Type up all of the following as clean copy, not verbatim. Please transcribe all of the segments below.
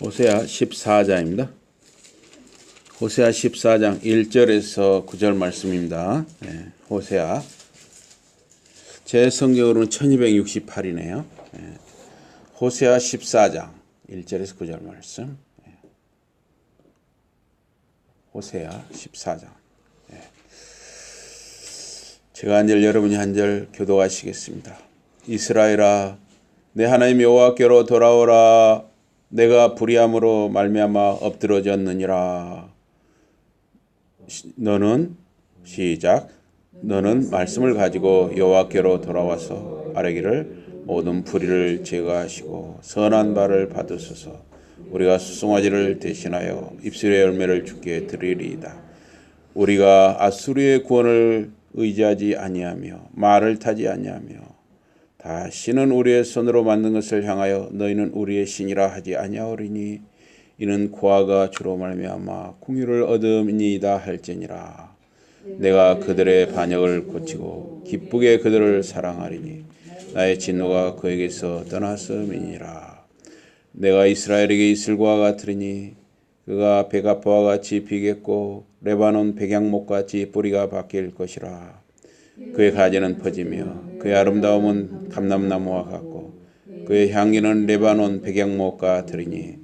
호세아 14장입니다. 호세아 14장 1절에서 9절 말씀입니다. 호세아 제 성경으로는 1268이네요. 호세아 14장 1절에서 9절 말씀. 호세아 14장. 제가 한 절 여러분이 한 절 교독하시겠습니다. 이스라엘아 내 하나님 여호와께로 돌아오라. 내가 불의함으로 말미암아 엎드러졌느니라. 너는 시작. 너는 말씀을 가지고 여호와께로 돌아와서 아뢰기를 모든 불의를 제거하시고 선한 바를 받으소서. 우리가 수송아지를 대신하여 입술의 열매를 주께 드리리이다. 우리가 아수르의 구원을 의지하지 아니하며 말을 타지 아니하며 다시는 우리의 손으로 만든 것을 향하여 너희는 우리의 신이라 하지 아니하오리니 이는 고아가 주로 말미암아 궁유를 얻음이니이다 할지니라. 내가 그들의 반역을 고치고 기쁘게 그들을 사랑하리니 나의 진노가 그에게서 떠났음이니라. 내가 이스라엘에게 이슬과 같으리니 그가 백합화와 같이 피겠고 레바논 백향목과 같이 뿌리가 바뀔 것이라. 그의 가지는 퍼지며 그의 아름다움은 감람나무와 같고 그의 향기는 레바논 백향목과 같으리니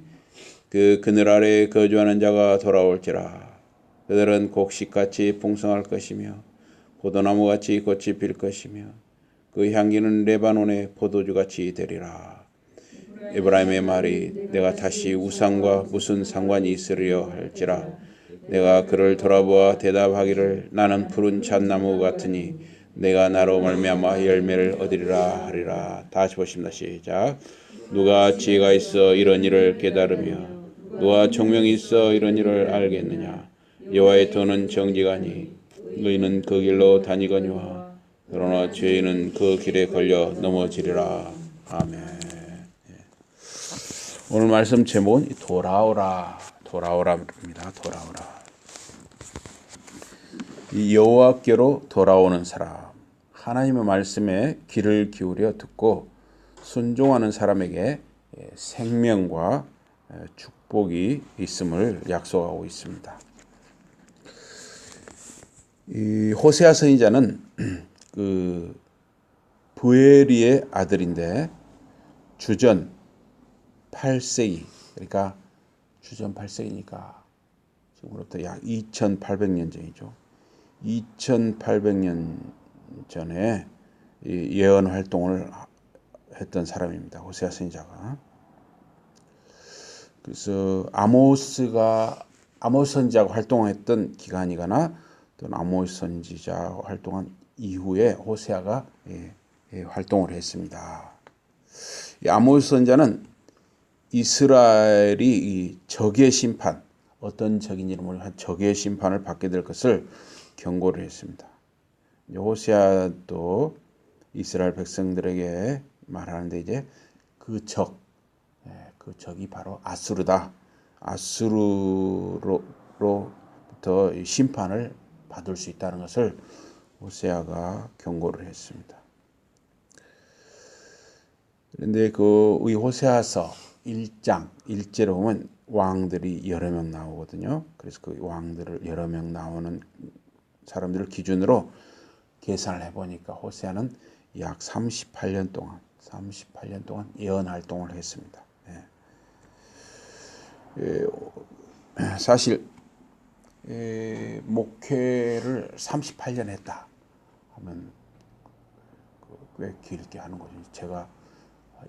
그 그늘 아래에 거주하는 자가 돌아올지라. 그들은 곡식같이 풍성할 것이며 포도나무같이 꽃이 필 것이며 그 향기는 레바논의 포도주같이 되리라. 에브라임의 말이 내가 다시 우상과 무슨 상관이 있으려 할지라. 내가 그를 돌아보아 대답하기를 나는 푸른 잣나무 같으니 내가 나로 말미암아 열매를 얻으리라 하리라. 다시 보십니다. 시작. 누가 지혜가 있어 이런 일을 깨달으며 누가 총명이 있어 이런 일을 알겠느냐. 여호와의 도는 정직하니 너희는 그 길로 다니거니와 그러나 죄인은 그 길에 걸려 넘어지리라. 아멘. 오늘 말씀 제목은 돌아오라입니다. 돌아오라. 이 여호와께로 돌아오는 사람, 하나님의 말씀에 귀를 기울여 듣고 순종하는 사람에게 생명과 축복이 있음을 약속하고 있습니다. 이 호세아 선지자는 그 부에리의 아들인데 주전 8세기, 그러니까 주전 8세기니까 지금으로부터 약 2800년 전이죠. 2800년 전에 예언 활동을 했던 사람입니다. 호세아 선지자가. 그래서 아모스 선지자가 활동했던 기간이거나 또는 아모스 선지자 활동한 이후에 호세아가 활동을 했습니다. 이 아모스 선지자는 이스라엘이 이 적의 심판, 어떤 적인지는 모르지만 적의 심판을 받게 될 것을 경고를 했습니다. 호세아도 이스라엘 백성들에게 말하는데 이제 그 적이 바로 아수르다. 아수르로부터 심판을 받을 수 있다는 것을 호세아가 경고를 했습니다. 그런데 이 호세아서 1장 1절에 보면 왕들이 여러 명 나오거든요. 그래서 그 왕들을 여러 명 나오는 사람들을 기준으로 계산을 해보니까 호세아는 약 38년 동안 예언 활동을 했습니다. 사실 목회를 38년 했다 하면 꽤 길게 하는 거죠. 제가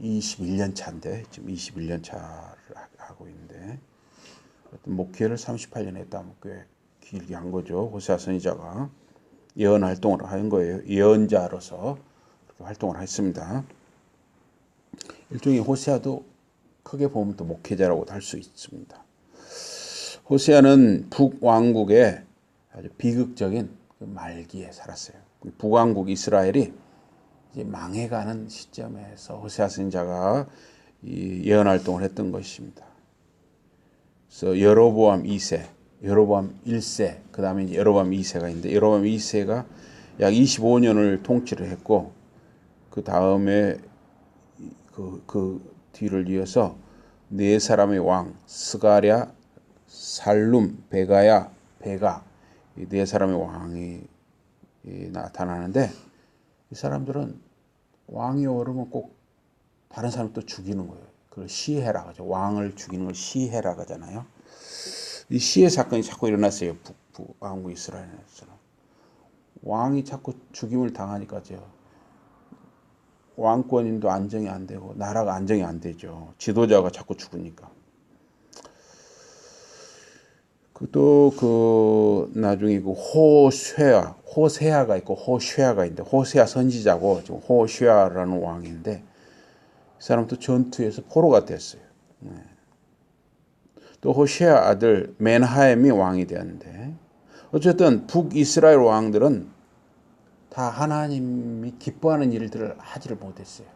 21년 차인데 지금 21년 차를 하고 있는데 목회를 38년 했다면 꽤 길게 한 거죠. 호세아 선지자가 예언 활동을 한 거예요. 예언자로서 그렇게 활동을 했습니다. 일종의 호세아도 크게 보면 또 목회자라고도 할 수 있습니다. 호세아는 북왕국의 아주 비극적인 말기에 살았어요. 북왕국 이스라엘이 이제 망해가는 시점에서 호세아 선지자가 이 예언 활동을 했던 것입니다. 그래서 여로보암 2세, 여로보암 1세, 그 다음에 이제 여로보암 2세가 있는데 여로보암 2세가 약 25년을 통치를 했고 그 다음에 그 뒤를 이어서 네 사람의 왕 스가랴, 살룸, 베가야, 베가 이 네 사람의 왕이 나타나는데 이 사람들은 왕이 오르면 꼭 다른 사람 또 죽이는 거예요. 그걸 시해라 하죠. 왕을 죽이는 걸 시해라 하잖아요. 이 시해 사건이 자꾸 일어났어요. 북왕국 이스라엘에서는. 왕이 자꾸 죽임을 당하니까요. 왕권인도 안정이 안 되고 나라가 안정이 안 되죠. 지도자가 자꾸 죽으니까. 또 나중에 호세아가 있고 호쉐아가 있는데 호세아 선지자고 지금 호쉐아라는 왕인데 이 사람도 전투에서 포로가 됐어요. 또 호쉐아 아들 멘하엠이 왕이 되었는데 어쨌든 북이스라엘 왕들은 다 하나님이 기뻐하는 일들을 하지를 못했어요.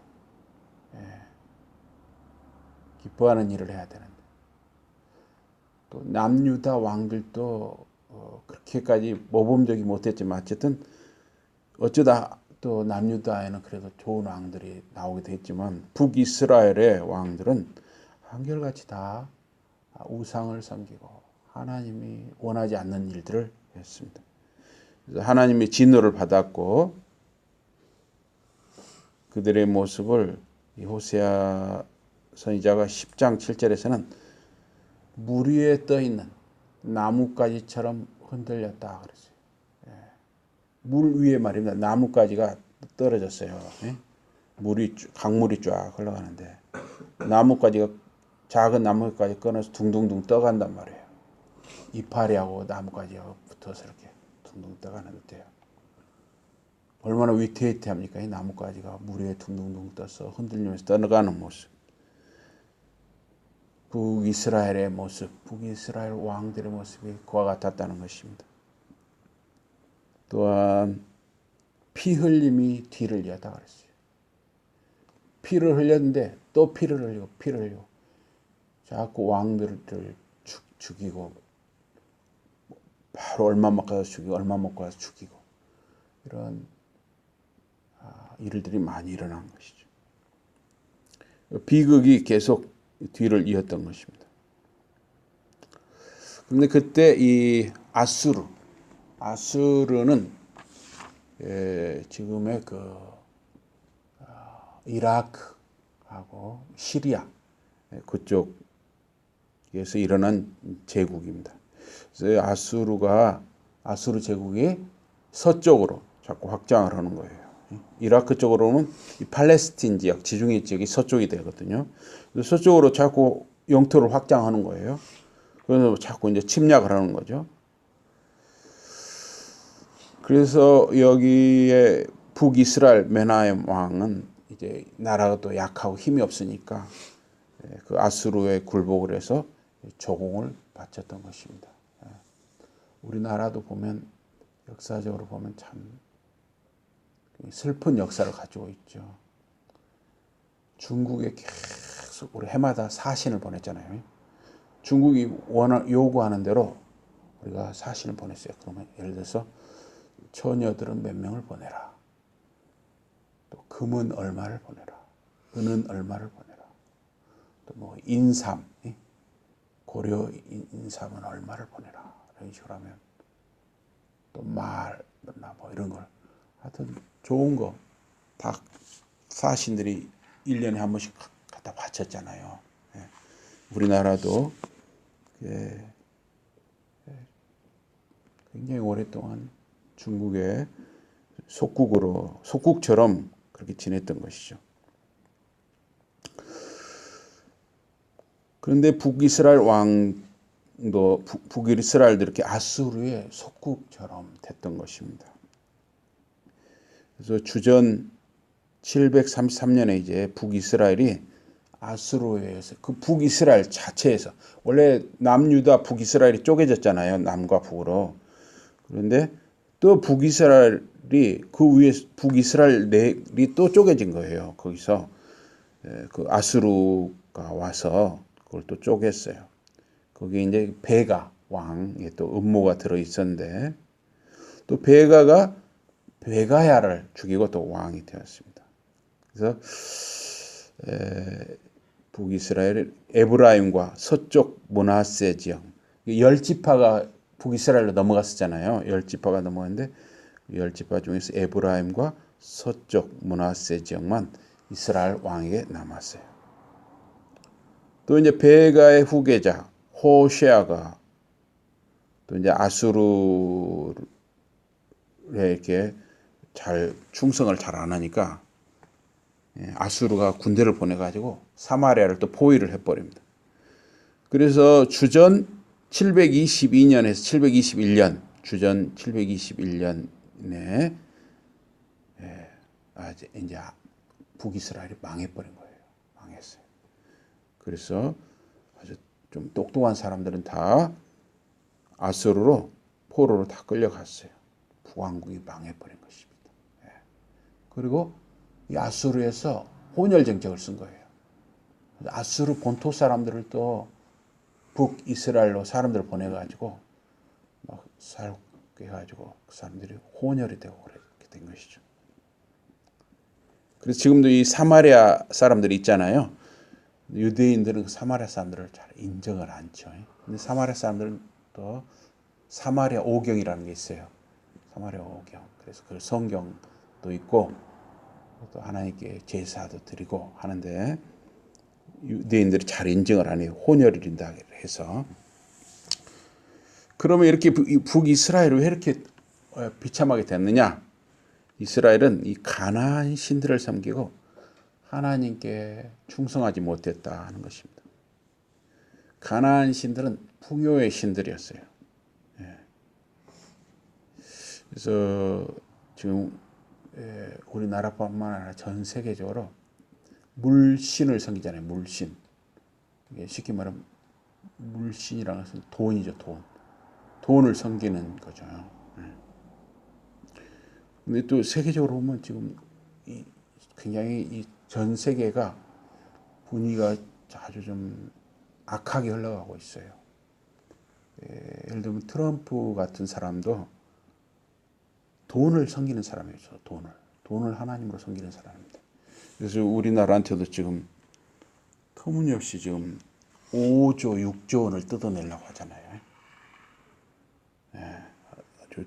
기뻐하는 일을 해야 되는데 또 남유다 왕들도 그렇게까지 모범적이 못했지만 어쨌든 어쩌다 또 남유다에는 그래도 좋은 왕들이 나오기도 했지만 북이스라엘의 왕들은 한결같이 다 우상을 섬기고 하나님이 원하지 않는 일들을 했습니다. 그래서 하나님의 진노를 받았고 그들의 모습을 호세아 선지자가 10장 7절에서는 물 위에 떠 있는 나뭇가지처럼 흔들렸다 그랬어요. 물 위에 말입니다. 나뭇가지가 떨어졌어요. 강물이 쫙 흘러가는데 나뭇가지가 작은 나뭇가지 꺼내서 둥둥둥 떠간단 말이에요. 이파리하고 나뭇가지하고 붙어서 이렇게 둥둥 떠가는 듯해요. 얼마나 위태위태합니까? 이 나뭇가지가 물 위에 둥둥둥 떠서 흔들리면서 떠나가는 모습. 북이스라엘의 모습, 북이스라엘 왕들의 모습이 그와 같았다는 것입니다. 또한 피 흘림이 뒤를 이었다 그랬어요. 피를 흘렸는데 또 피를 흘리고 자꾸 왕들을 죽이고 바로 얼마 먹고 가서 죽이고 얼마 먹고 가서 죽이고 이런 일들이 많이 일어난 것이죠. 비극이 계속 뒤를 이었던 것입니다. 그런데 그때 이 아수르는 지금의 이라크하고 시리아 그쪽에서 일어난 제국입니다. 그래서 아수르 제국이 서쪽으로 자꾸 확장을 하는 거예요. 이라크 쪽으로는 이 팔레스틴 지역, 지중해 지역이 서쪽이 되거든요. 그래서 서쪽으로 자꾸 영토를 확장하는 거예요. 그래서 자꾸 이제 침략을 하는 거죠. 그래서 여기에 북이스라엘 메나hem 왕은 이제 나라가 또 약하고 힘이 없으니까 그 아수르에 굴복을 해서 조공을 바쳤던 것입니다. 우리나라도 보면 역사적으로 보면 참 슬픈 역사를 가지고 있죠. 중국에 계속 우리 해마다 사신을 보냈잖아요. 중국이 요구하는 대로 우리가 사신을 보냈어요. 그러면 예를 들어서 처녀들은 몇 명을 보내라. 또 금은 얼마를 보내라. 은은 얼마를 보내라. 또 뭐 인삼, 고려 인삼은 얼마를 보내라. 이런 식으로 하면 또 말이나 뭐 이런 걸 하여튼 좋은 거 다 사신들이 1년에 한 번씩 갖다 바쳤잖아요. 우리나라도 굉장히 오랫동안 중국의 속국처럼 그렇게 지냈던 것이죠. 그런데 북이스라엘도 이렇게 아수르의 속국처럼 됐던 것입니다. 그래서 주전 733년에 이제 북이스라엘이 아수르에 의해서 그 북이스라엘 자체에서 원래 남유다 북이스라엘이 쪼개졌잖아요. 남과 북으로. 그런데 또 북이스라엘이 그 위에 북이스라엘이 또 쪼개진 거예요. 거기서 그 아수르가 와서 그걸 또 쪼갰어요. 거기에 이제 베가 왕에 또 음모가 들어 있었는데 또 베가가 베가야를 죽이고 또 왕이 되었습니다. 그래서 북이스라엘 에브라임과 서쪽 므낫세 지역 10지파가 북이스라엘로 넘어갔었잖아요. 10지파가 넘어갔는데 10지파 중에서 에브라임과 서쪽 므낫세 지역만 이스라엘 왕에게 남았어요. 또 이제 베가의 후계자 호세아가 또 이제 아수르에게 잘 충성을 잘 안 하니까 아수르가 군대를 보내가지고 사마리아를 또 포위를 해버립니다. 그래서 주전 722년에서 721년, 주전 721년에 이제 북이스라엘이 망해버린 거예요. 망했어요. 그래서 아주 좀 똑똑한 사람들은 다 아수르로 포로로 다 끌려갔어요. 북왕국이 망해버린 것입니다. 그리고 이 아수르에서 혼혈 정책을 쓴 거예요. 아수르 본토 사람들을 또 북이스라엘로 사람들을 보내가지고 막 살게 해가지고 그 사람들이 혼혈이 되고 그렇게 된 것이죠. 그래서 지금도 이 사마리아 사람들이 있잖아요. 유대인들은 그 사마리아 사람들을 잘 인정을 않죠. 근데 사마리아 사람들은 또 사마리아 오경이라는 게 있어요. 사마리아 오경. 그래서 그 성경도 있고 또 하나님께 제사도 드리고 하는데 유대인들이 잘 인정을 안 해요. 혼혈이된다 해서. 그러면 이렇게 북이스라엘이 왜 이렇게 비참하게 됐느냐? 이스라엘은 이 가나안 신들을 섬기고 하나님께 충성하지 못했다 하는 것입니다. 가나안 신들은 풍요의 신들이었어요. 그래서 지금 우리나라뿐만 아니라 전 세계적으로 물신을 섬기잖아요. 물신. 쉽게 말하면 물신이라는 것은 돈이죠. 돈을 섬기는 거죠. 근데 또 세계적으로 보면 지금 굉장히 전 세계가 분위기가 아주 좀 악하게 흘러가고 있어요. 예를 들면 트럼프 같은 사람도 돈을 섬기는 사람이죠. 돈을 하나님으로 섬기는 사람입니다. 그래서 우리나라한테도 지금 터무니없이 지금 5조, 6조 원을 뜯어내려고 하잖아요.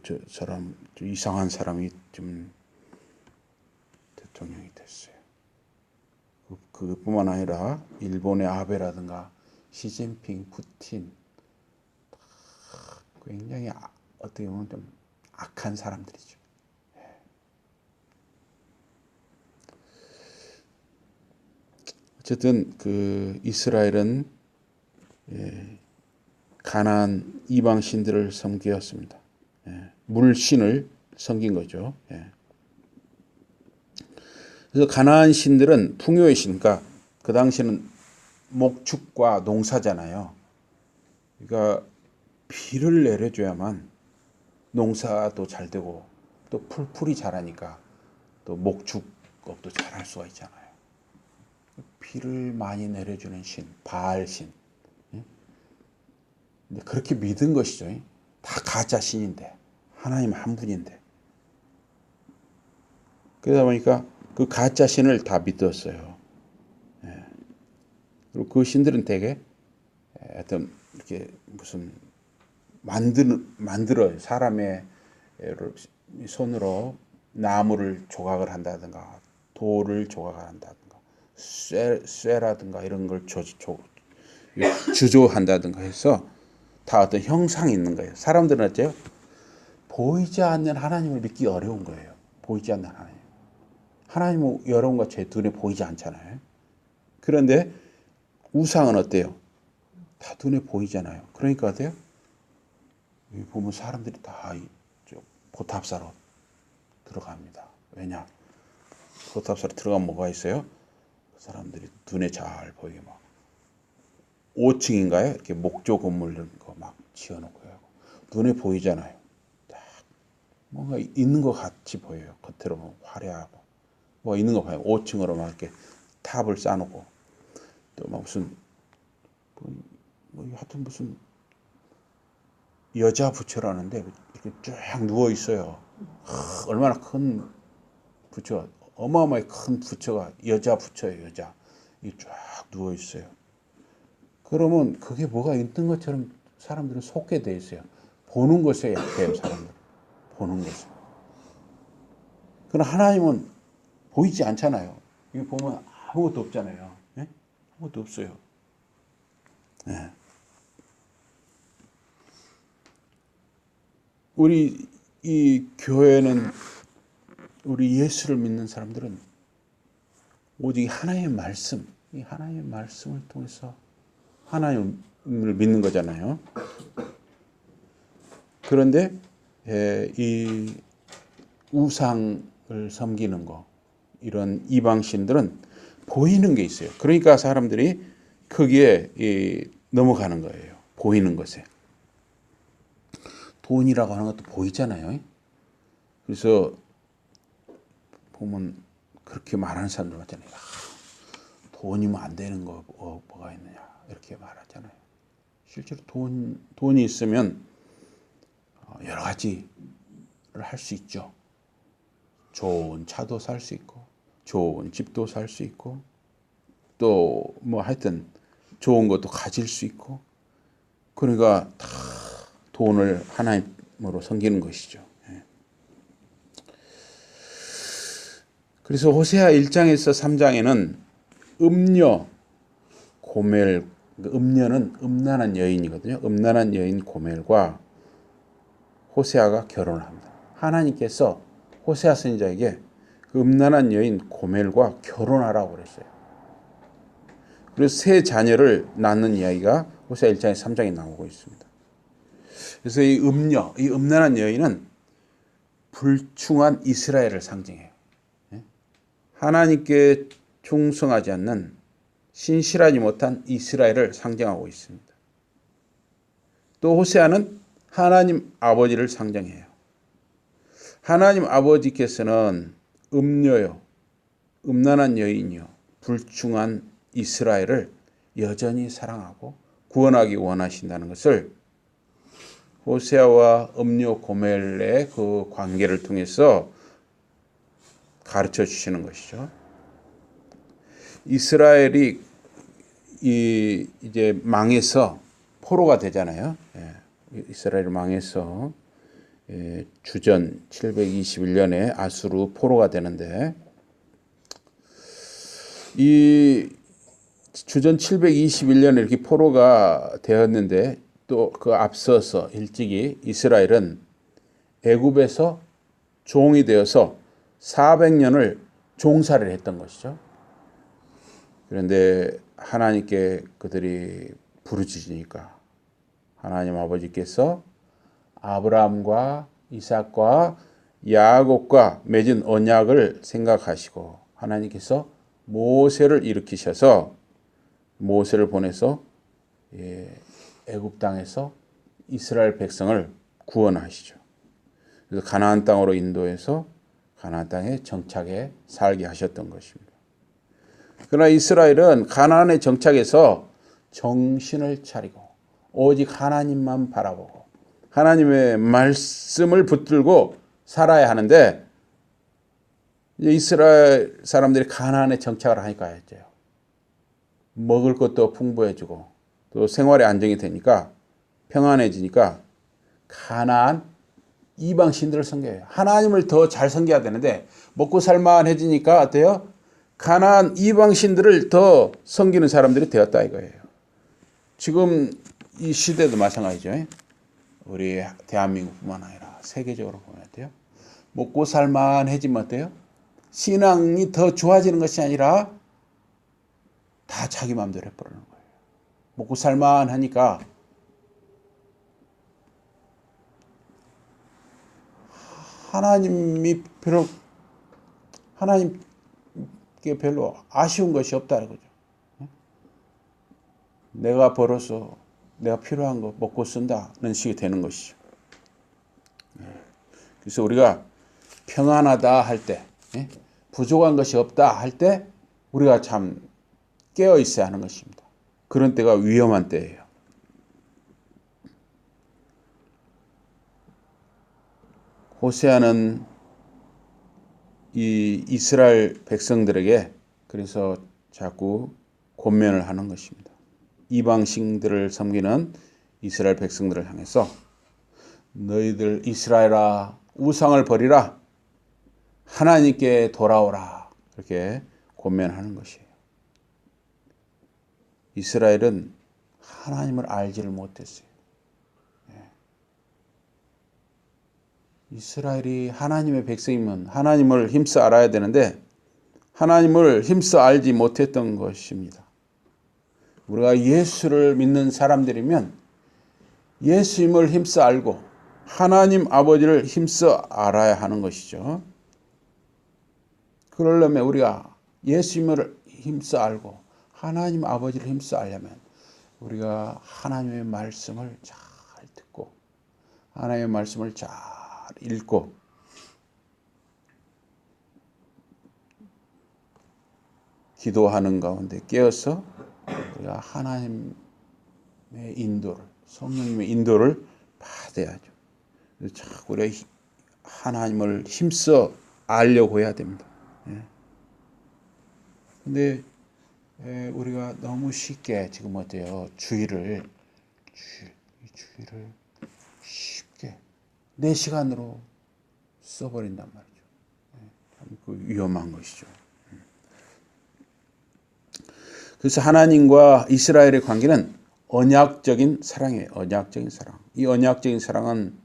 저 사람, 이상한 사람이 좀 대통령이 됐어요. 그뿐만 아니라 일본의 아베라든가 시진핑, 푸틴 굉장히 어떻게 보면 좀 악한 사람들이죠. 어쨌든 그 이스라엘은 가나안 이방 신들을 섬기었습니다. 물신을 섬긴 거죠. 그래서 가나안 신들은 풍요의 신, 그러니까 그 당시에는 목축과 농사잖아요. 그러니까 비를 내려줘야만 농사도 잘 되고 또 풀이 자라니까 또 목축업도 잘 할 수가 있잖아요. 비를 많이 내려주는 신, 바알 신. 근데 그렇게 믿은 것이죠. 다 가짜 신인데 하나님 한 분인데. 그러다 보니까 그 가짜 신을 다 믿었어요. 그리고 그 신들은 되게 어떤 이렇게 무슨 만들어요. 사람의 손으로 나무를 조각을 한다든가 돌을 조각을 한다든가 쇠라든가 이런 걸 주조한다든가 해서 다 어떤 형상이 있는 거예요. 사람들은 어때요? 보이지 않는 하나님을 믿기 어려운 거예요. 보이지 않는 하나님. 하나님은 여러분과 제 눈에 보이지 않잖아요. 그런데 우상은 어때요? 다 눈에 보이잖아요. 그러니까 어때요? 여기 보면 사람들이 다 보탑사로 들어갑니다. 왜냐? 보탑사로 들어가면 뭐가 있어요? 그 사람들이 눈에 잘 보이게 막 5층인가요? 이렇게 목조 건물 이런 거 막 지어놓고 하고 눈에 보이잖아요. 딱 뭔가 있는 것 같이 보여요. 겉으로 보면 화려하고 뭐 있는 거 봐요. 5층으로 막 이렇게 탑을 쌓아놓고 또 막 무슨 하여튼 무슨 여자 부처라는데 이렇게 쫙 누워 있어요. 얼마나 큰 부처, 어마어마하게 큰 부처가 여자 부처예요. 여자. 쫙 누워 있어요. 그러면 그게 뭐가 있는 것처럼 사람들은 속게 돼 있어요. 보는 것에 약해요, 사람들. 보는 것에. 그러나 하나님은 보이지 않잖아요. 이거 보면 아무것도 없잖아요. 네? 아무것도 없어요. 네. 우리 이 교회는 우리 예수를 믿는 사람들은 오직 하나님의 말씀, 이 하나님의 말씀을 통해서 하나님을 믿는 거잖아요. 그런데 이 우상을 섬기는 거, 이런 이방신들은 보이는 게 있어요. 그러니까 사람들이 거기에 넘어가는 거예요. 보이는 것에. 돈이라고 하는 것도 보이잖아요. 그래서 보면 그렇게 말하는 사람들 많잖아요. 돈이면 안 되는 거 뭐가 있느냐 이렇게 말하잖아요. 실제로 돈이 있으면 여러 가지를 할 수 있죠. 좋은 차도 살 수 있고 좋은 집도 살 수 있고 또 뭐 하여튼 좋은 것도 가질 수 있고 그러니까 다 돈을 하나님으로 섬기는 것이죠. 그래서 호세아 1장에서 3장에는 음녀, 고멜, 음녀는 음란한 여인이거든요. 음란한 여인 고멜과 호세아가 결혼을 합니다. 하나님께서 호세아 선지자에게 그 음란한 여인 고멜과 결혼하라고 그랬어요. 그래서 세 자녀를 낳는 이야기가 호세아 1장에 3장에 나오고 있습니다. 그래서 이 음녀, 이 음란한 여인은 불충한 이스라엘을 상징해요. 하나님께 충성하지 않는 신실하지 못한 이스라엘을 상징하고 있습니다. 또 호세아는 하나님 아버지를 상징해요. 하나님 아버지께서는 음녀요, 음란한 여인이요, 불충한 이스라엘을 여전히 사랑하고 구원하기 원하신다는 것을 호세아와 음녀 고멜의 그 관계를 통해서 가르쳐 주시는 것이죠. 이스라엘이 이제 망해서 포로가 되잖아요. 이스라엘이 망해서 주전 721년에 아수르 포로가 되는데 이 주전 721년에 이렇게 포로가 되었는데 또 그 앞서서 일찍이 이스라엘은 애굽에서 종이 되어서 400년을 종살이를 했던 것이죠. 그런데 하나님께 그들이 부르짖으니까 하나님 아버지께서 아브라함과 이삭과 야곱과 맺은 언약을 생각하시고 하나님께서 모세를 일으키셔서 모세를 보내서 애굽 땅에서 이스라엘 백성을 구원하시죠. 그래서 가나안 땅으로 인도해서 가나안 땅에 정착해 살게 하셨던 것입니다. 그러나 이스라엘은 가나안에 정착해서 정신을 차리고 오직 하나님만 바라보고 하나님의 말씀을 붙들고 살아야 하는데 이제 이스라엘 사람들이 가나안에 정착을 하니까 했죠. 먹을 것도 풍부해지고 또 생활의 안정이 되니까 평안해지니까 가나안 이방 신들을 섬겨요. 하나님을 더 잘 섬겨야 되는데 먹고 살만해지니까 어때요? 가나안 이방 신들을 더 섬기는 사람들이 되었다 이거예요. 지금 이 시대도 마찬가지죠. 우리 대한민국뿐만 아니라 세계적으로 보면 어때요? 먹고 살만해지면 어때요? 신앙이 더 좋아지는 것이 아니라 다 자기 마음대로 해버리는 거예요. 먹고 살만하니까 하나님께 별로 아쉬운 것이 없다는 거죠. 내가 벌어서 내가 필요한 거 먹고 쓴다는 식이 되는 것이죠. 그래서 우리가 평안하다 할 때, 부족한 것이 없다 할 때 우리가 참 깨어 있어야 하는 것입니다. 그런 때가 위험한 때예요. 호세아는 이 이스라엘 백성들에게 그래서 자꾸 권면을 하는 것입니다. 이방신들을 섬기는 이스라엘 백성들을 향해서 너희들 이스라엘아 우상을 버리라, 하나님께 돌아오라, 그렇게 권면하는 것이에요. 이스라엘은 하나님을 알지를 못했어요. 이스라엘이 하나님의 백성이면 하나님을 힘써 알아야 되는데 하나님을 힘써 알지 못했던 것입니다. 우리가 예수를 믿는 사람들이면 예수님을 힘써 알고 하나님 아버지를 힘써 알아야 하는 것이죠. 그러려면 우리가 예수님을 힘써 알고 하나님 아버지를 힘써 알려면 우리가 하나님의 말씀을 잘 듣고 하나님의 말씀을 잘 읽고 기도하는 가운데 깨어서 우리가 하나님의 인도를, 성령님의 인도를 받아야죠. 자꾸 우리가 하나님을 힘써 알려고 해야 됩니다. 근데 우리가 너무 쉽게 지금 어때요? 주의를 쉽게 내 시간으로 써버린단 말이죠. 참 위험한 것이죠. 그래서 하나님과 이스라엘의 관계는 언약적인 사랑이에요. 언약적인 사랑. 이 언약적인 사랑은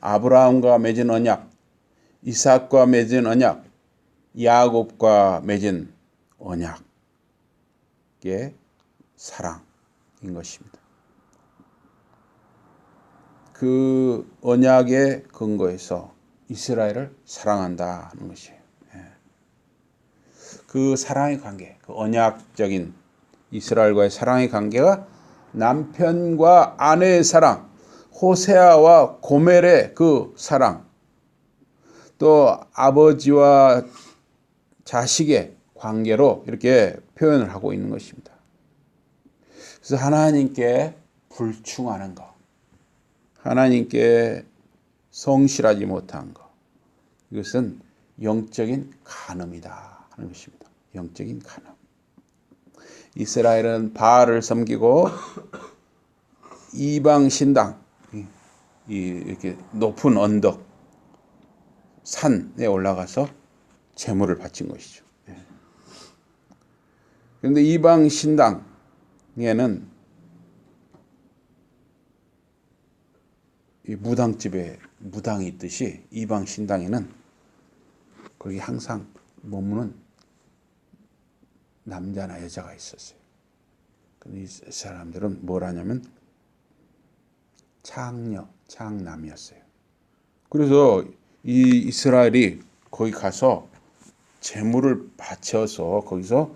아브라함과 맺은 언약, 이삭과 맺은 언약, 야곱과 맺은 언약의 사랑인 것입니다. 그 언약의 근거에서 이스라엘을 사랑한다는 것이에요. 그 사랑의 관계, 그 언약적인 이스라엘과의 사랑의 관계가 남편과 아내의 사랑, 호세아와 고멜의 그 사랑, 또 아버지와 자식의 관계로 이렇게 표현을 하고 있는 것입니다. 그래서 하나님께 불충하는 것, 하나님께 성실하지 못한 것, 이것은 영적인 간음이다 하는 것입니다. 영적인 간음. 이스라엘은 바알을 섬기고 이방 신당, 이렇게 높은 언덕, 산에 올라가서 제물을 바친 것이죠. 그런데 이방 신당에는 이 무당집에 무당이 있듯이 이방 신당에는 거기 항상 머무는 남자나 여자가 있었어요. 근데 이 사람들은 뭘 하냐면 창남이었어요. 그래서 이 이스라엘이 거기 가서 제물을 바쳐서 거기서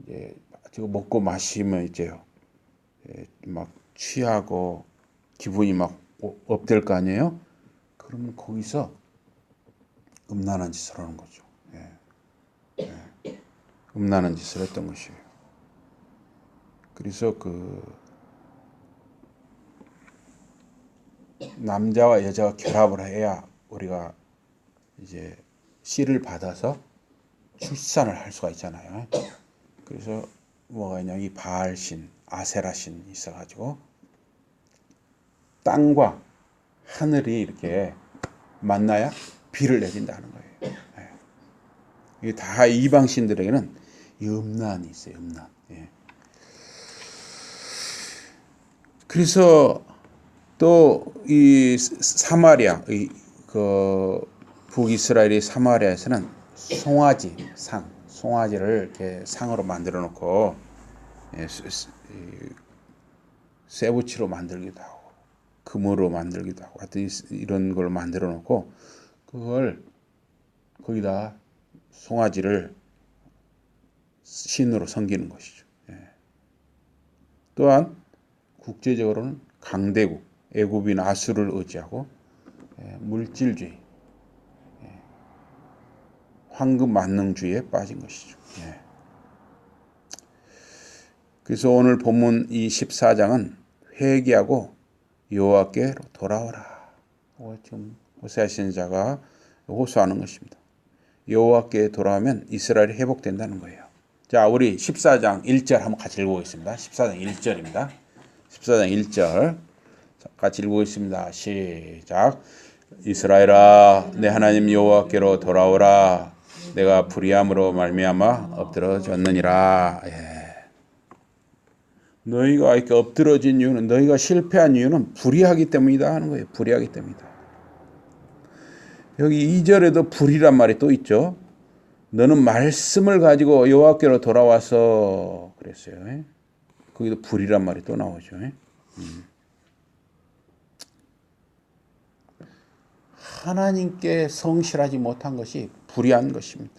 이제 먹고 마시면 이제 막 취하고 기분이 막 업될 거 아니에요? 그러면 거기서 음란한 짓을 하는 거죠. 음란한 짓을 했던 것이에요. 그래서 그 남자와 여자가 결합을 해야 우리가 이제 씨를 받아서 출산을 할 수가 있잖아요. 그래서 뭐가 있냐, 이 바알신, 아세라신이 있어가지고 땅과 하늘이 이렇게 만나야 비를 내린다는 거예요. 이게 다 이방신들에게는 음란이 있어요. 음란. 그래서 또 이 사마리아, 그 북이스라엘의 사마리아에서는 송아지를 이렇게 상으로 만들어 놓고 쇠붙이로 만들기도 하고 금으로 만들기도 하고 하여튼 이런 걸 만들어 놓고 그걸 거기다 송아지를 신으로 섬기는 것이죠. 또한 국제적으로는 강대국, 애굽인 아수르를 의지하고 물질주의, 황금 만능주의에 빠진 것이죠. 그래서 오늘 본문 이 14장은 회개하고 여호와께로 돌아오라. 지금 호세아 선지자가 호소하는 것입니다. 여호와께 돌아오면 이스라엘이 회복된다는 거예요. 자, 우리 14장 1절 한번 같이 읽어보겠습니다. 14장 1절입니다. 14장 1절 같이 읽어보겠습니다. 시작. 이스라엘아, 내 하나님 여호와께로 돌아오라. 내가 불의함으로 말미암아 엎드러졌느니라. 너희가 이렇게 엎드러진 이유는, 너희가 실패한 이유는 불의하기 때문이다 하는 거예요. 불의하기 때문이다. 여기 2절에도 불의란 말이 또 있죠. 너는 말씀을 가지고 여호와께로 돌아와서 그랬어요. 거기도 불의란 말이 또 나오죠. 하나님께 성실하지 못한 것이 불의한 것입니다.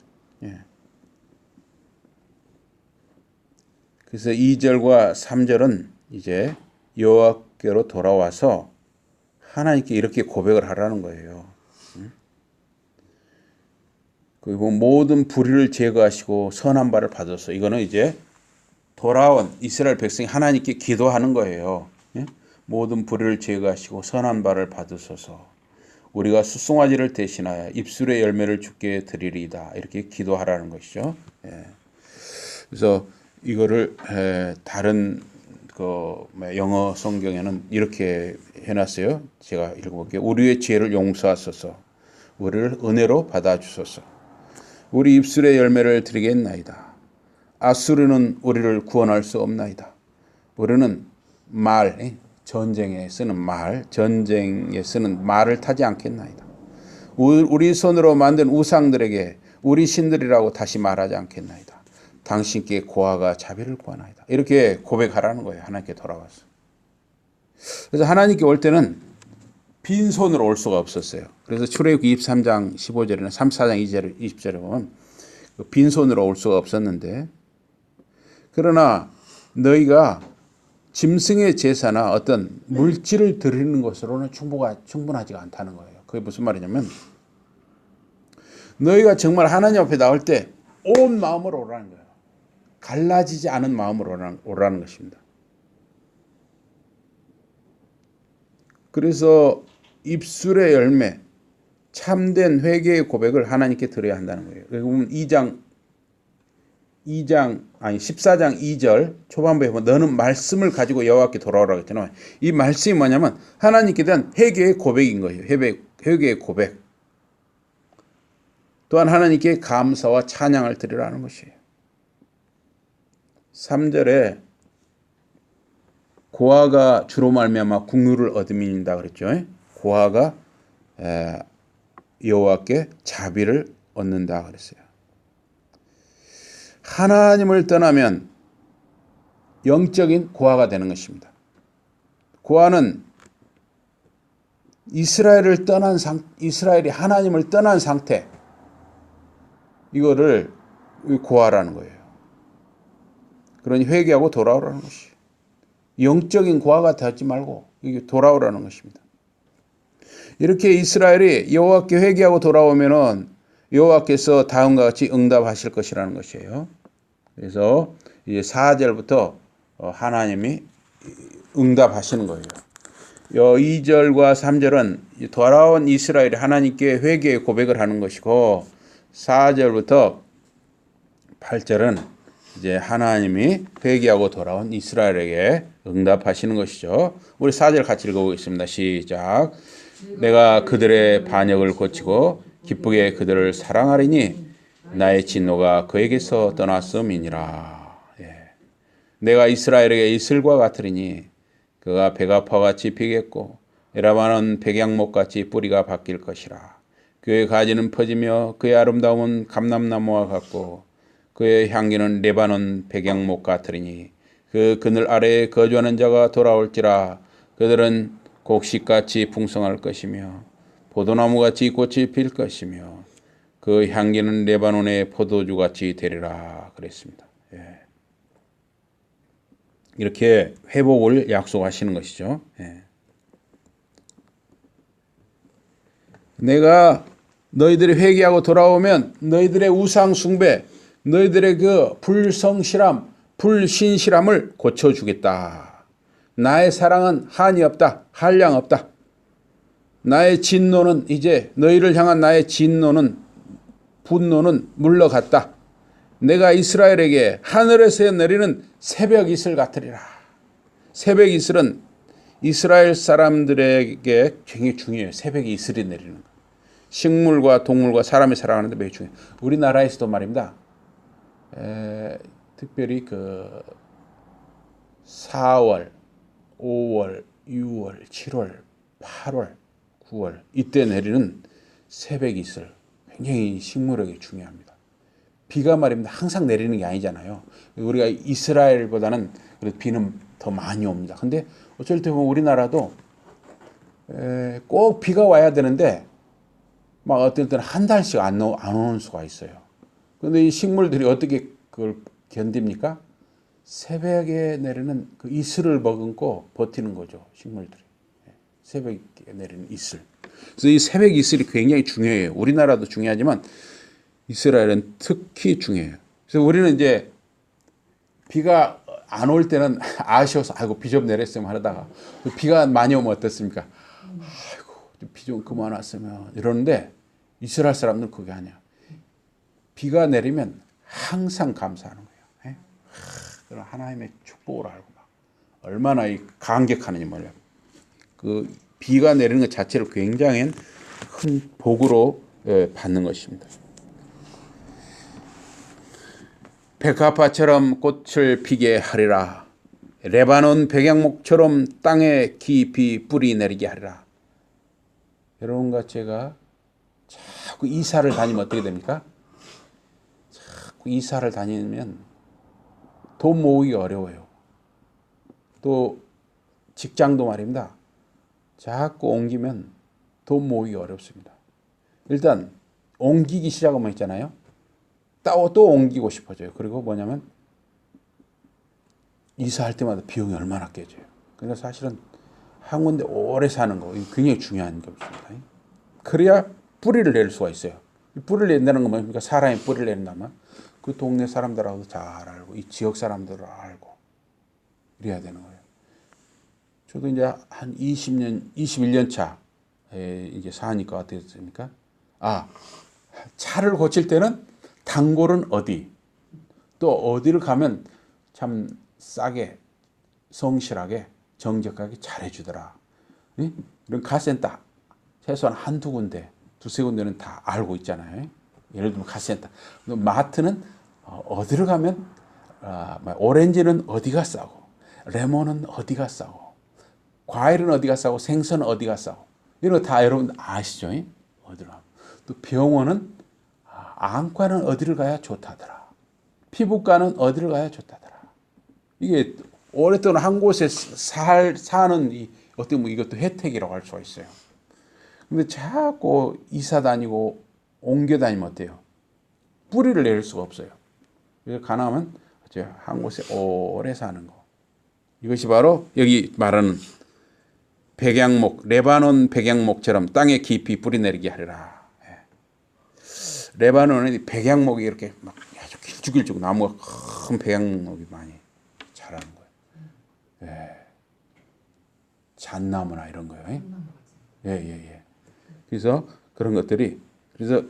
그래서 2절과 3절은 이제 여호와께로 돌아와서 하나님께 이렇게 고백을 하라는 거예요. 그리고 모든 불의를 제거하시고 선한 바를 받아서, 이거는 이제 돌아온 이스라엘 백성이 하나님께 기도하는 거예요. 모든 불의를 제거하시고 선한 바를 받으소서. 우리가 수송아지를 대신하여 입술의 열매를 주께 드리리이다. 이렇게 기도하라는 것이죠. 그래서 이거를 다른 영어 성경에는 이렇게 해놨어요. 제가 읽어볼게요. 우리의 죄를 용서하소서. 우리를 은혜로 받아주소서. 우리 입술의 열매를 드리겠나이다. 아수르는 우리를 구원할 수 없나이다. 우리는 말, 전쟁에 쓰는 말을 타지 않겠나이다. 우리 손으로 만든 우상들에게 우리 신들이라고 다시 말하지 않겠나이다. 당신께 고아가 자비를 구하나이다. 이렇게 고백하라는 거예요. 하나님께 돌아와서. 그래서 하나님께 올 때는 빈손으로 올 수가 없었어요. 그래서 출애굽기 23장 15절이나 34장 2절 20절에 보면 빈손으로 올 수가 없었는데, 그러나 너희가 짐승의 제사나 어떤 물질을 드리는 것으로는 충분하지가 않다는 거예요. 그게 무슨 말이냐면, 너희가 정말 하나님 앞에 나올 때 온 마음으로 오라는 거예요. 갈라지지 않은 마음으로 오라는 것입니다. 그래서 입술의 열매, 참된 회개의 고백을 하나님께 드려야 한다는 거예요. 여기 보면 14장 2절 초반부에 보면 너는 말씀을 가지고 여호와께 돌아오라고 했잖아요. 이 말씀이 뭐냐면 하나님께 대한 회개의 고백인 거예요. 회개의 고백. 또한 하나님께 감사와 찬양을 드리라는 것이에요. 3절에 고아가 주로 말미암아 국류를 얻음이다 그랬죠. 고아가 여호와께 자비를 얻는다 그랬어요. 하나님을 떠나면 영적인 고아가 되는 것입니다. 고아는 이스라엘이 하나님을 떠난 상태, 이거를 고아라는 거예요. 그러니 회개하고 돌아오라는 것이. 영적인 고아가 되지 말고 이게 돌아오라는 것입니다. 이렇게 이스라엘이 여호와께 회개하고 돌아오면은 여호와께서 다음과 같이 응답하실 것이라는 것이에요. 그래서 이제 4절부터 하나님이 응답하시는 거예요. 2절과 3절은 돌아온 이스라엘이 하나님께 회개의 고백을 하는 것이고, 4절부터 8절은 이제 하나님이 회개하고 돌아온 이스라엘에게 응답하시는 것이죠. 우리 4절 같이 읽어보겠습니다. 시작. 내가 그들의 반역을 고치고 기쁘게 그들을 사랑하리니 나의 진노가 그에게서 떠났음이니라. 내가 이스라엘에게 이슬과 같으리니 그가 백합화같이 피겠고 에라바는 백양목같이 뿌리가 바뀔 것이라. 그의 가지는 퍼지며 그의 아름다움은 감람나무와 같고 그의 향기는 레바논 백양목 같으리니 그 그늘 아래에 거주하는 자가 돌아올지라. 그들은 곡식같이 풍성할 것이며 포도나무같이 꽃이 필 것이며 그 향기는 레바논의 포도주같이 되리라 그랬습니다. 이렇게 회복을 약속하시는 것이죠. 내가 너희들이 회개하고 돌아오면 너희들의 우상 숭배, 너희들의 그 불성실함, 불신실함을 고쳐주겠다. 나의 사랑은 한이 없다. 한량 없다. 나의 진노는 이제 너희를 향한 나의 진노는, 분노는 물러갔다. 내가 이스라엘에게 하늘에서 내리는 새벽 이슬 같으리라. 새벽 이슬은 이스라엘 사람들에게 굉장히 중요해요. 새벽 이슬이 내리는 거. 식물과 동물과 사람이 살아가는데 매우 중요해요. 우리나라에서도 말입니다. 특별히 그 4월, 5월, 6월, 7월, 8월, 9월 이때 내리는 새벽 이슬 굉장히 식물에게 중요합니다. 비가 말입니다. 항상 내리는 게 아니잖아요. 우리가 이스라엘보다는 비는 더 많이 옵니다. 근데 어쩔 때 보면 우리나라도 꼭 비가 와야 되는데 막 어떨 때는 한 달씩 안 오는 수가 있어요. 근데 이 식물들이 어떻게 그걸 견딥니까? 새벽에 내리는 그 이슬을 머금고 버티는 거죠. 식물들이. 새벽에 내리는 이슬. 그래서 이 새벽 이슬이 굉장히 중요해요. 우리나라도 중요하지만 이스라엘은 특히 중요해요. 그래서 우리는 이제 비가 안 올 때는 아쉬워서 아이고 비 좀 내렸으면 하다가 비가 많이 오면 어떻습니까? 아이고 비 좀 그만 왔으면 이러는데 이스라엘 사람들은 그게 아니야. 비가 내리면 항상 감사하는 거예요. 그런 하나님의 축복을 알고 막 얼마나 감격하느냐 말이야. 그 비가 내리는 것 자체를 굉장히 큰 복으로 받는 것입니다. 백합화처럼 꽃을 피게 하리라. 레바논 백양목처럼 땅에 깊이 뿌리 내리게 하리라. 여러분과 제가 자꾸 이사를 다니면 어떻게 됩니까? 자꾸 이사를 다니면 돈 모으기 어려워요. 또 직장도 말입니다. 자꾸 옮기면 돈 모으기 어렵습니다. 일단 옮기기 시작하면 있잖아요. 또 옮기고 싶어져요. 그리고 뭐냐면 이사할 때마다 비용이 얼마나 깨져요. 그러니까 사실은 한 군데 오래 사는 거 굉장히 중요한 겁니다. 그래야 뿌리를 낼 수가 있어요. 뿌리를 낸다는 건 뭡니까? 사람이 뿌리를 낸다면 그 동네 사람들하고도 잘 알고 이 지역 사람들을 알고 이래야 되는 거예요. 저도 이제 한 21년 차 이제 사니까 어떻게 됐습니까? 차를 고칠 때는 단골은 어디, 또 어디를 가면 참 싸게, 성실하게, 정직하게 잘해주더라. 이런 카센터, 최소한 한두 군데, 두세 군데는 다 알고 있잖아요. 예를 들면 카센터. 마트는 어디를 가면, 오렌지는 어디가 싸고, 레몬은 어디가 싸고, 과일은 어디가 싸고, 생선은 어디가 싸고, 이런 거 다 여러분 아시죠? 어디로 가면. 또 병원은 안과는 어디를 가야 좋다더라. 피부과는 어디를 가야 좋다더라. 이게 오랫동안 한 곳에 사는 어떻게 보면 이것도 혜택이라고 할 수가 있어요. 근데 자꾸 이사 다니고 옮겨 다니면 어때요? 뿌리를 내릴 수가 없어요. 그래서 가능하면 한 곳에 오래 사는 거. 이것이 바로 여기 말하는 백양목, 레바논 백양목처럼 땅에 깊이 뿌리 내리게 하리라. 레바논은 백양목이 이렇게 막 아주 길쭉길쭉 나무가 큰 백양목이 많이 자라는 거예요. 잣나무나 이런 거예요. 그래서 그런 것들이 그래서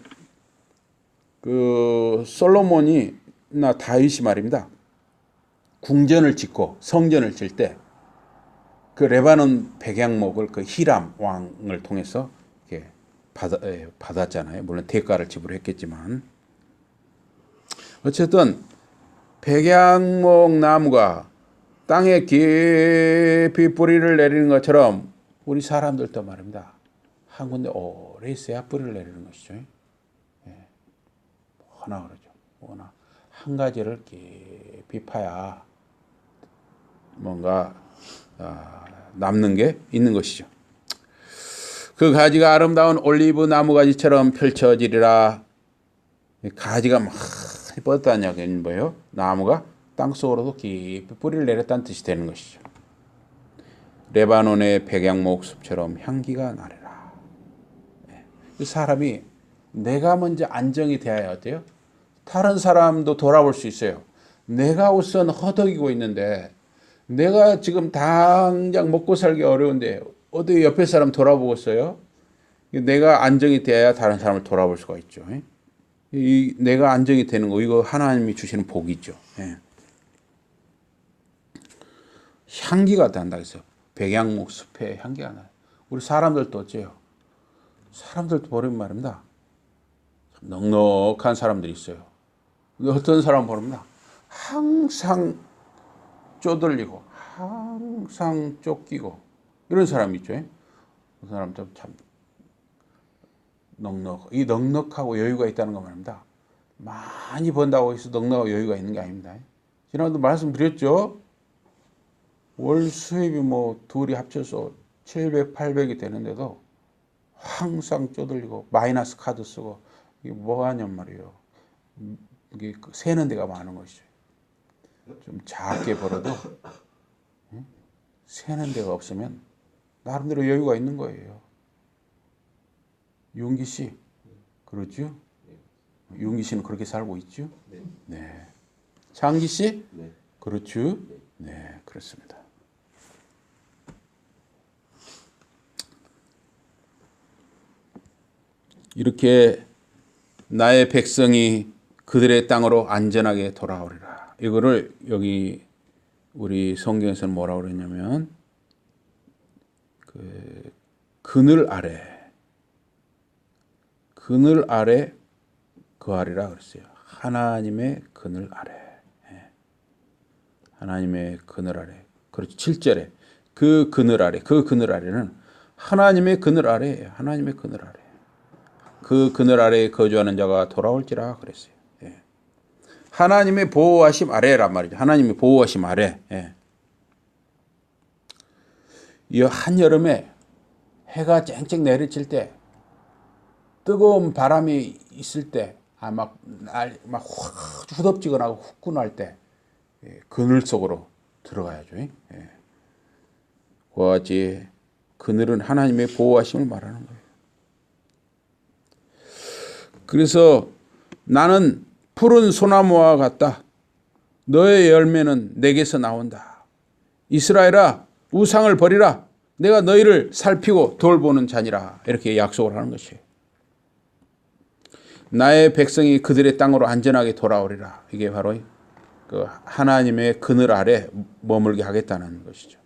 그 솔로몬이나 다윗이 말입니다. 궁전을 짓고 성전을 질 때 그 레바논 백양목을 그 히람 왕을 통해서 이렇게 받았잖아요. 물론 대가를 지불했겠지만 어쨌든 백양목 나무가 땅에 깊이 뿌리를 내리는 것처럼 우리 사람들도 말입니다. 한 군데 오래 있어야 뿌리를 내리는 것이죠. 워낙 그러죠. 워낙 한 가지를 깊이 파야 뭔가 남는 게 있는 것이죠. 그 가지가 아름다운 올리브 나무가지처럼 펼쳐지리라. 가지가 많이 뻗었다는 얘기는 뭐예요? 나무가 땅속으로도 깊이 뿌리를 내렸다는 뜻이 되는 것이죠. 레바논의 백양목 숲처럼 향기가 나리라. 그 사람이 내가 먼저 안정이 되어야 어때요? 다른 사람도 돌아볼 수 있어요. 내가 우선 허덕이고 있는데 내가 지금 당장 먹고 살기 어려운데 어디 옆에 사람 돌아보겠어요? 내가 안정이 돼야 다른 사람을 돌아볼 수가 있죠. 내가 안정이 되는 거, 이거 하나님이 주시는 복이죠. 예. 향기가 난다 그랬어요. 백양목 숲에 향기가 나요. 우리 사람들도 어째요? 사람들도 보면 말입니다. 넉넉한 사람들이 있어요. 근데 어떤 사람 보면 항상 쪼들리고 항상 쫓기고 이런 사람이 있죠. 그 사람도 참 이 넉넉하고 여유가 있다는 거 말입니다. 많이 번다고 해서 넉넉하고 여유가 있는 게 아닙니다. 지난번도 말씀드렸죠. 월 수입이 뭐 둘이 합쳐서 700, 800이 되는데도 항상 쪼들리고 마이너스 카드 쓰고 이게 뭐 하냔 말이에요. 이게 새는 데가 많은 것이죠. 좀 작게 벌어도 새는 데가 없으면 나름대로 여유가 있는 거예요. 윤기 씨, 그렇죠? 윤기 씨는 그렇게 살고 있죠? 네. 장기 씨, 그렇죠? 네, 그렇습니다. 이렇게 나의 백성이 그들의 땅으로 안전하게 돌아오리라. 이거를 여기 우리 성경에서는 뭐라고 그러냐면 그늘 아래 거하리라 그랬어요. 하나님의 그늘 아래. 하나님의 그늘 아래. 그렇죠. 7절에 그 그늘 아래는 하나님의 그늘 아래예요. 하나님의 그늘 아래. 그 그늘 아래에 거주하는 자가 돌아올지라 그랬어요. 예. 하나님의 보호하심 아래란 말이죠. 하나님의 보호하심 아래. 예. 이 한여름에 해가 쨍쨍 내리칠 때 뜨거운 바람이 있을 때 막 후덥지근하고 후끈할 때 그늘 속으로 들어가야죠. 예. 그와 같이 그늘은 하나님의 보호하심을 말하는 거예요. 그래서 나는 푸른 소나무와 같다. 너의 열매는 내게서 나온다. 이스라엘아, 우상을 버리라. 내가 너희를 살피고 돌보는 자니라. 이렇게 약속을 하는 것이에요. 나의 백성이 그들의 땅으로 안전하게 돌아오리라. 이게 바로 그 하나님의 그늘 아래 머물게 하겠다는 것이죠.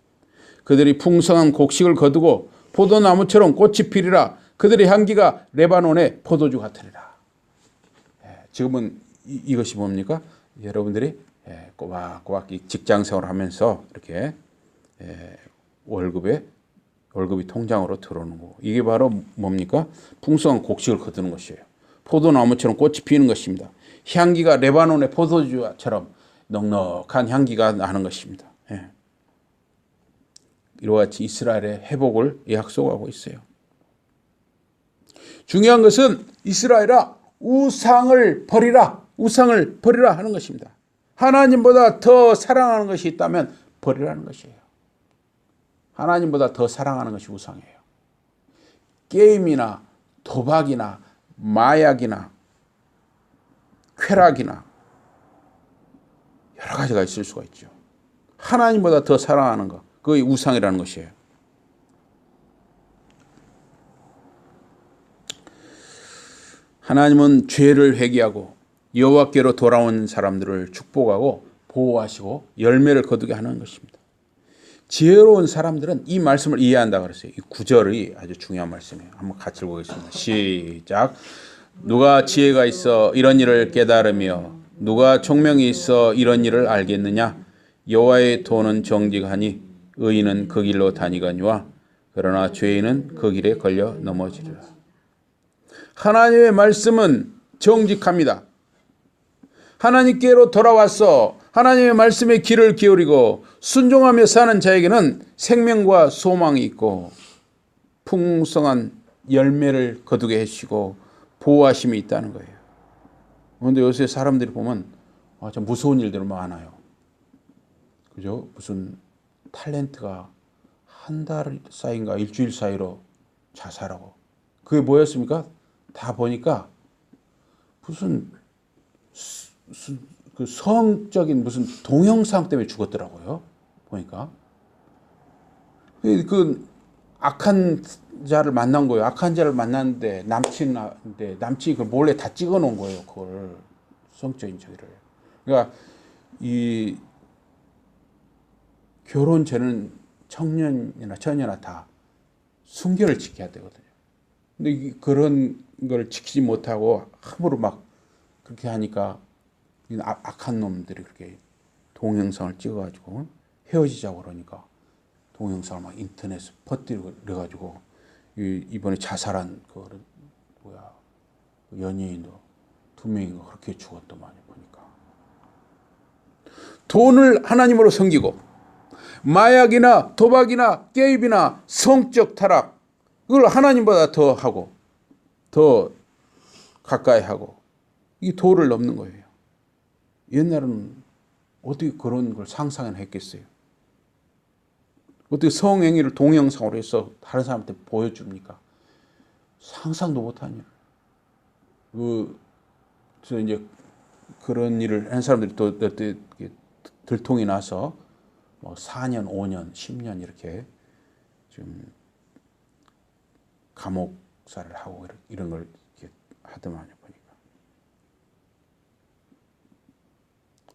그들이 풍성한 곡식을 거두고 포도나무처럼 꽃이 피리라. 그들의 향기가 레바논의 포도주 같으리라. 지금은 이것이 뭡니까? 여러분들이 꼬박꼬박 직장생활을 하면서 이렇게 월급이 통장으로 들어오는 거. 이게 바로 뭡니까? 풍성한 곡식을 거두는 것이에요. 포도나무처럼 꽃이 피는 것입니다. 향기가 레바논의 포도주처럼 넉넉한 향기가 나는 것입니다. 이와 같이 이스라엘의 회복을 약속하고 있어요. 중요한 것은 이스라엘아, 우상을 버리라 하는 것입니다. 하나님보다 더 사랑하는 것이 있다면 버리라는 것이에요. 하나님보다 더 사랑하는 것이 우상이에요. 게임이나 도박이나 마약이나 쾌락이나 여러 가지가 있을 수가 있죠. 하나님보다 더 사랑하는 것, 그게 우상이라는 것이에요. 하나님은 죄를 회개하고 여호와께로 돌아온 사람들을 축복하고 보호하시고 열매를 거두게 하는 것입니다. 지혜로운 사람들은 이 말씀을 이해한다 그랬어요. 이 구절이 아주 중요한 말씀이에요. 한번 같이 읽어보겠습니다. 시작. 누가 지혜가 있어 이런 일을 깨달으며 누가 총명이 있어 이런 일을 알겠느냐? 여호와의 도는 정직하니 의인은 그 길로 다니거니와 그러나 죄인은 그 길에 걸려 넘어지리라. 하나님의 말씀은 정직합니다. 하나님께로 돌아와서 하나님의 말씀에 귀를 기울이고 순종하며 사는 자에게는 생명과 소망이 있고 풍성한 열매를 거두게 해주시고 보호하심이 있다는 거예요. 그런데 요새 사람들이 보면 참 무서운 일들이 많아요. 그죠? 무슨 탤런트가 한 달 사이인가 일주일 사이로 자살하고 그게 뭐였습니까? 다 보니까 무슨 그 성적인 무슨 동영상 때문에 죽었더라고요. 보니까 그 악한 자를 만난 거예요. 악한 자를 만났는데 남친이 그걸 몰래 다 찍어 놓은 거예요. 그걸 성적인 저기를. 그러니까 이 결혼 전은 청년이나 처녀나 다 순결을 지켜야 되거든요. 근데 그런 걸 지키지 못하고 함부로 막 그렇게 하니까 악한 놈들이 그렇게 동영상을 찍어가지고 헤어지자고 그러니까 동영상을 막 인터넷에 퍼뜨려가지고 이번에 자살한 그 연예인도 2명인가 그렇게 죽었더만요. 보니까 돈을 하나님으로 섬기고 마약이나 도박이나 게임이나 성적 타락 그걸 하나님보다 더 하고 더 가까이 하고 이 도를 넘는 거예요. 옛날에는 어떻게 그런 걸 상상을 했겠어요? 어떻게 성행위를 동영상으로 해서 다른 사람한테 보여줍니까? 상상도 못한 일. 저 이제 그런 일을 한 사람들이 또 들통이 나서 뭐 4년, 5년, 10년 이렇게 좀 감옥살을 하고 이런 걸 이렇게 하더만요. 보니까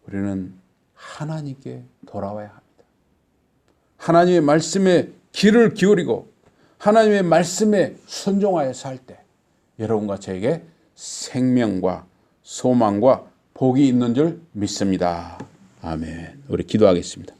우리는 하나님께 돌아와야 합니다. 하나님의 말씀에 귀를 기울이고 하나님의 말씀에 순종하여 살 때 여러분과 저에게 생명과 소망과 복이 있는 줄 믿습니다. 아멘. 우리 기도하겠습니다.